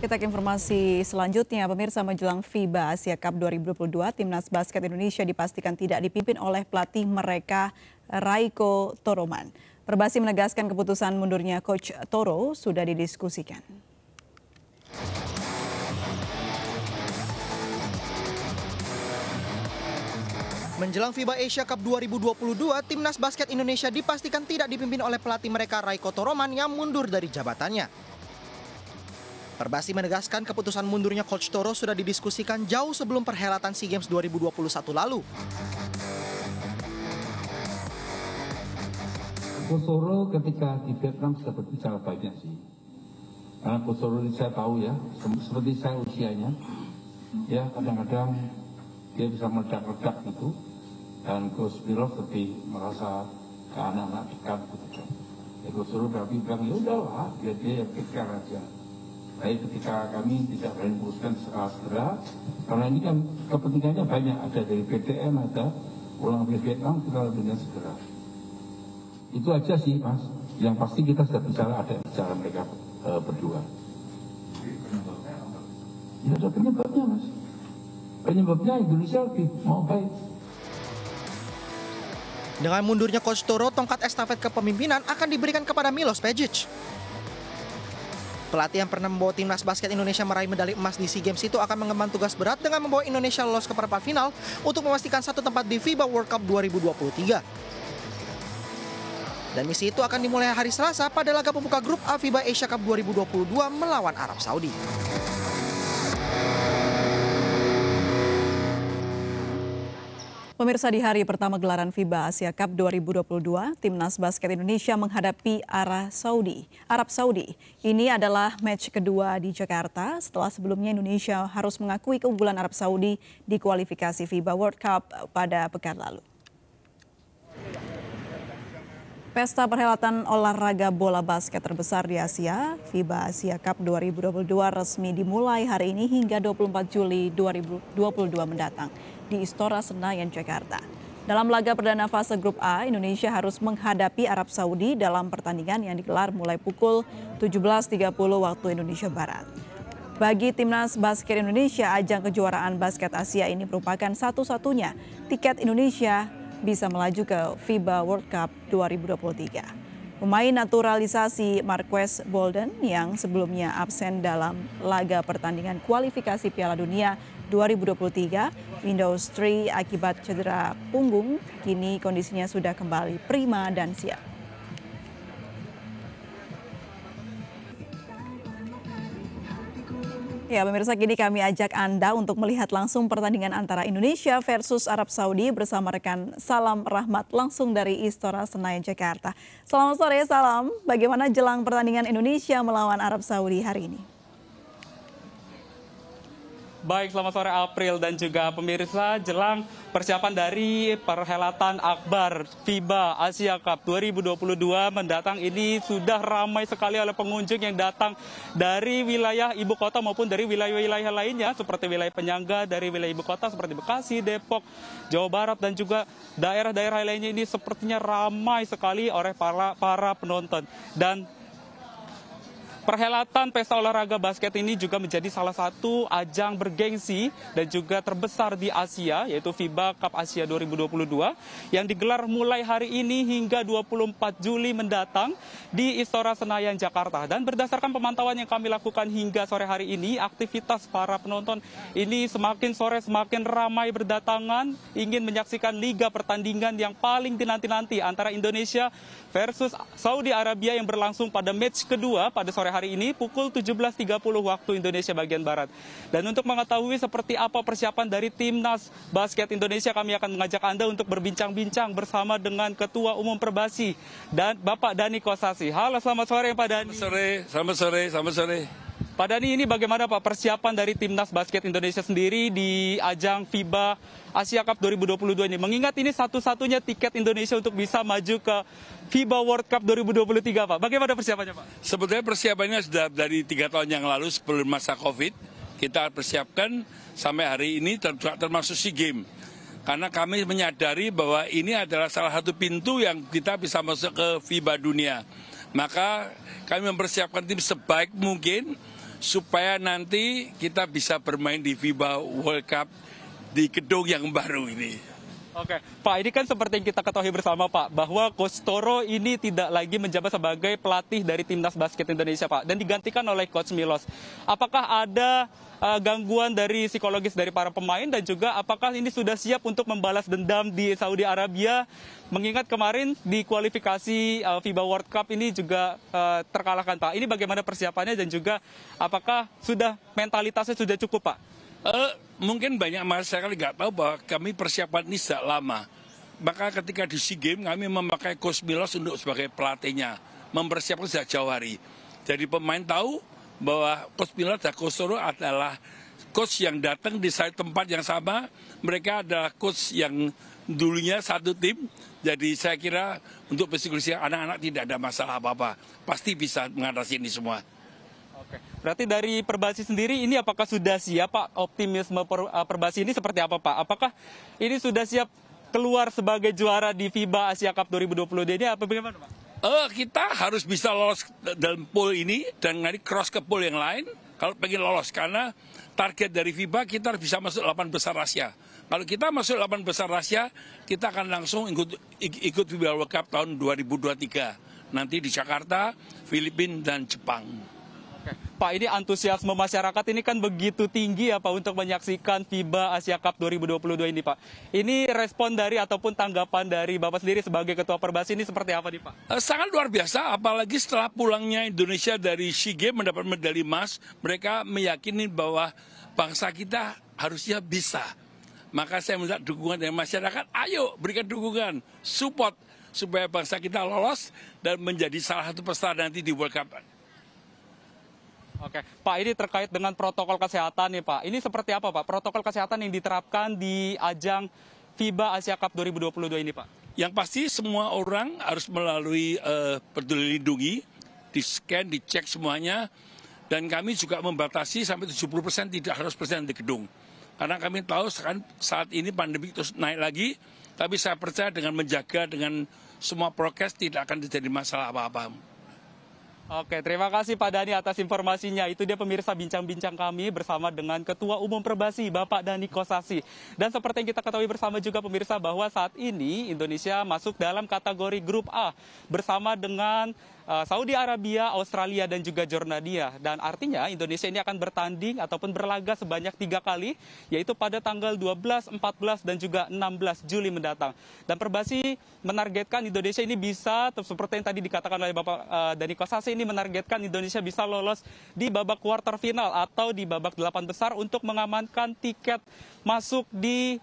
Kita ke informasi selanjutnya, pemirsa, menjelang FIBA Asia Cup 2022, Timnas Basket Indonesia dipastikan tidak dipimpin oleh pelatih mereka Raiko Toroman. Perbasi menegaskan keputusan mundurnya Coach Toro sudah didiskusikan. Menjelang FIBA Asia Cup 2022, Timnas Basket Indonesia dipastikan tidak dipimpin oleh pelatih mereka Raiko Toroman yang mundur dari jabatannya. Perbasi menegaskan keputusan mundurnya Coach Toro sudah didiskusikan jauh sebelum perhelatan SEA Games 2021 lalu. Coach Toro ketika di Vietnam sudah berbicara banyak sih. Karena Coach Toro ini saya tahu ya, seperti saya usianya, ya kadang-kadang dia bisa meledak-ledak gitu. Dan Coach Pilot lebih merasa ke anak-anak dekat gitu. Ya Coach Toro berarti bilang, ya udahlah, biar dia yang pikir aja. Tapi ketika kami tidak berani memutuskan secara segera, karena ini kan kepentingannya banyak, ada dari BTN, ada ulang dari Vietnam, kita dengan segera. Itu aja sih Mas, yang pasti kita sudah bicara, ada bicara mereka berdua. Ya ada penyebabnya Mas, penyebabnya Indonesia lebih mau baik. Dengan mundurnya Coach Toro, tongkat estafet kepemimpinan akan diberikan kepada Milos Pejic. Pelatih yang pernah membawa Timnas Basket Indonesia meraih medali emas di SEA Games itu akan mengemban tugas berat dengan membawa Indonesia lolos ke perempat final untuk memastikan satu tempat di FIBA World Cup 2023. Dan misi itu akan dimulai hari Selasa pada laga pembuka grup A FIBA Asia Cup 2022 melawan Arab Saudi. Pemirsa, di hari pertama gelaran FIBA Asia Cup 2022, Timnas Basket Indonesia menghadapi Arab Saudi. Ini adalah match kedua di Jakarta setelah sebelumnya Indonesia harus mengakui keunggulan Arab Saudi di kualifikasi FIBA World Cup pada pekan lalu. Pesta perhelatan olahraga bola basket terbesar di Asia, FIBA Asia Cup 2022 resmi dimulai hari ini hingga 24 Juli 2022 mendatang di Istora Senayan, Jakarta. Dalam laga perdana fase grup A, Indonesia harus menghadapi Arab Saudi dalam pertandingan yang digelar mulai pukul 17.30 waktu Indonesia Barat. Bagi Timnas Basket Indonesia, ajang kejuaraan basket Asia ini merupakan satu-satunya tiket Indonesia bisa melaju ke FIBA World Cup 2023. Pemain naturalisasi Marques Bolden yang sebelumnya absen dalam laga pertandingan kualifikasi Piala Dunia 2023 Windows 3 akibat cedera punggung, kini kondisinya sudah kembali prima dan siap. Ya, pemirsa, kini kami ajak Anda untuk melihat langsung pertandingan antara Indonesia versus Arab Saudi bersama rekan Salam Rahmat langsung dari Istora Senayan, Jakarta. Selamat sore, Salam. Bagaimana jelang pertandingan Indonesia melawan Arab Saudi hari ini? Baik, selamat sore April dan juga pemirsa. Jelang persiapan dari perhelatan akbar FIBA Asia Cup 2022 mendatang ini sudah ramai sekali oleh pengunjung yang datang dari wilayah ibu kota maupun dari wilayah-wilayah lainnya seperti wilayah penyangga dari wilayah ibu kota seperti Bekasi, Depok, Jawa Barat dan juga daerah-daerah lainnya. Ini sepertinya ramai sekali oleh para penonton. Dan perhelatan pesta olahraga basket ini juga menjadi salah satu ajang bergengsi dan juga terbesar di Asia, yaitu FIBA Cup Asia 2022 yang digelar mulai hari ini hingga 24 Juli mendatang di Istora Senayan, Jakarta. Dan berdasarkan pemantauan yang kami lakukan hingga sore hari ini, aktivitas para penonton ini semakin sore semakin ramai berdatangan ingin menyaksikan liga pertandingan yang paling dinanti-nanti antara Indonesia versus Saudi Arabia yang berlangsung pada match kedua pada sore hari ini pukul 17.30 waktu Indonesia bagian Barat. Dan untuk mengetahui seperti apa persiapan dari Timnas Basket Indonesia, kami akan mengajak Anda untuk berbincang-bincang bersama dengan Ketua Umum Perbasi dan Bapak Dani Kosasi. Halo, selamat sore Pak Dani. Selamat sore. Pak Dani, ini bagaimana Pak persiapan dari Timnas Basket Indonesia sendiri di ajang FIBA Asia Cup 2022 ini? Mengingat ini satu-satunya tiket Indonesia untuk bisa maju ke FIBA World Cup 2023, Pak. Bagaimana persiapannya, Pak? Sebetulnya persiapannya sudah dari 3 tahun yang lalu sebelum masa COVID. Kita persiapkan sampai hari ini termasuk SEA Games. Karena kami menyadari bahwa ini adalah salah satu pintu yang kita bisa masuk ke FIBA dunia. Maka kami mempersiapkan tim sebaik mungkin supaya nanti kita bisa bermain di FIBA World Cup di gedung yang baru ini. Oke, Pak, ini kan seperti yang kita ketahui bersama, Pak, bahwa Coach Toro ini tidak lagi menjabat sebagai pelatih dari Timnas Basket Indonesia, Pak, dan digantikan oleh Coach Milos. Apakah ada gangguan dari psikologis dari para pemain, dan juga apakah ini sudah siap untuk membalas dendam di Saudi Arabia, mengingat kemarin di kualifikasi FIBA World Cup ini juga terkalahkan, Pak. Ini bagaimana persiapannya, dan juga apakah sudah mentalitasnya sudah cukup, Pak? Mungkin banyak masyarakat nggak tahu bahwa kami persiapan ini sejak lama. Maka ketika di SEA Games kami memakai Coach Milos untuk sebagai pelatihnya, mempersiapkan sejak jauh hari. Jadi pemain tahu bahwa Coach Milos dan Coach Toro adalah coach yang datang di tempat yang sama. Mereka adalah coach yang dulunya satu tim. Jadi saya kira untuk psikologi anak-anak tidak ada masalah apa-apa. Pasti bisa mengatasi ini semua. Berarti dari Perbasi sendiri ini apakah sudah siap, Pak? Optimisme Perbasi ini seperti apa, Pak? Apakah ini sudah siap keluar sebagai juara di FIBA Asia Cup 2020 ini apa bagaimana, Pak? Kita harus bisa lolos dalam pool ini dan nanti cross ke pool yang lain kalau pengen lolos, karena target dari FIBA kita harus bisa masuk 8 besar Asia. Kalau kita masuk 8 besar Asia, kita akan langsung ikut FIBA World Cup tahun 2023 nanti di Jakarta, Filipina dan Jepang. Pak, ini antusiasme masyarakat ini kan begitu tinggi ya, Pak, untuk menyaksikan FIBA Asia Cup 2022 ini, Pak. Ini respon dari ataupun tanggapan dari Bapak sendiri sebagai Ketua Perbasi ini seperti apa nih, Pak? Sangat luar biasa, apalagi setelah pulangnya Indonesia dari SEA Games mendapat medali emas, mereka meyakini bahwa bangsa kita harusnya bisa. Maka saya minta dukungan dari masyarakat, ayo berikan dukungan, support, supaya bangsa kita lolos dan menjadi salah satu peserta nanti di World Cup. Oke, Pak, ini terkait dengan protokol kesehatan nih, Pak. Ini seperti apa, Pak? Protokol kesehatan yang diterapkan di ajang FIBA Asia Cup 2022 ini, Pak? Yang pasti semua orang harus melalui Peduli Lindungi, di-scan, dicek semuanya, dan kami juga membatasi sampai 70% tidak harus present di gedung. Karena kami tahu saat ini pandemi terus naik lagi, tapi saya percaya dengan menjaga dengan semua prokes tidak akan terjadi masalah apa-apa. Oke, terima kasih Pak Dhani atas informasinya. Itu dia pemirsa bincang-bincang kami bersama dengan Ketua Umum Perbasi, Bapak Dhani Kosasi. Dan seperti yang kita ketahui bersama juga pemirsa bahwa saat ini Indonesia masuk dalam kategori grup A bersama dengan Saudi Arabia, Australia, dan juga Jordania. Dan artinya Indonesia ini akan bertanding ataupun berlaga sebanyak 3 kali, yaitu pada tanggal 12, 14, dan juga 16 Juli mendatang. Dan Perbasi menargetkan Indonesia ini bisa, seperti yang tadi dikatakan oleh Bapak Dhani Kosasi, ini menargetkan Indonesia bisa lolos di babak quarter final atau di babak 8 besar untuk mengamankan tiket masuk di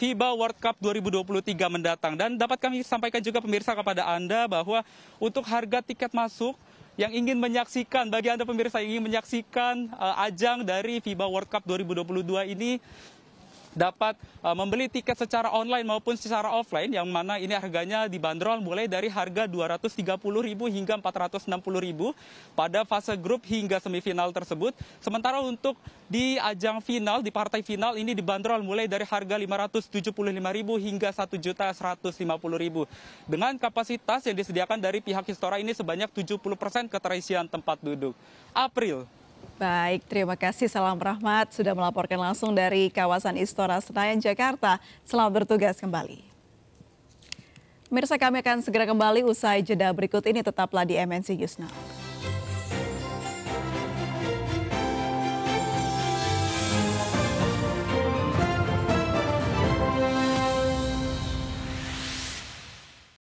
FIBA World Cup 2023 mendatang. Dan dapat kami sampaikan juga pemirsa kepada Anda bahwa untuk harga tiket masuk yang ingin menyaksikan, bagi Anda pemirsa yang ingin menyaksikan ajang dari FIBA World Cup 2022 ini, dapat membeli tiket secara online maupun secara offline, yang mana ini harganya dibanderol mulai dari harga Rp230.000 hingga Rp460.000 pada fase grup hingga semifinal tersebut. Sementara untuk di ajang final, di partai final ini dibanderol mulai dari harga Rp575.000 hingga Rp1.150.000. Dengan kapasitas yang disediakan dari pihak Istora ini sebanyak 70% keterisian tempat duduk. April. Baik, terima kasih. Salam Rahmat sudah melaporkan langsung dari kawasan Istora Senayan, Jakarta. Selamat bertugas kembali. Pemirsa, kami akan segera kembali usai jeda berikut ini. Tetaplah di MNC News Now.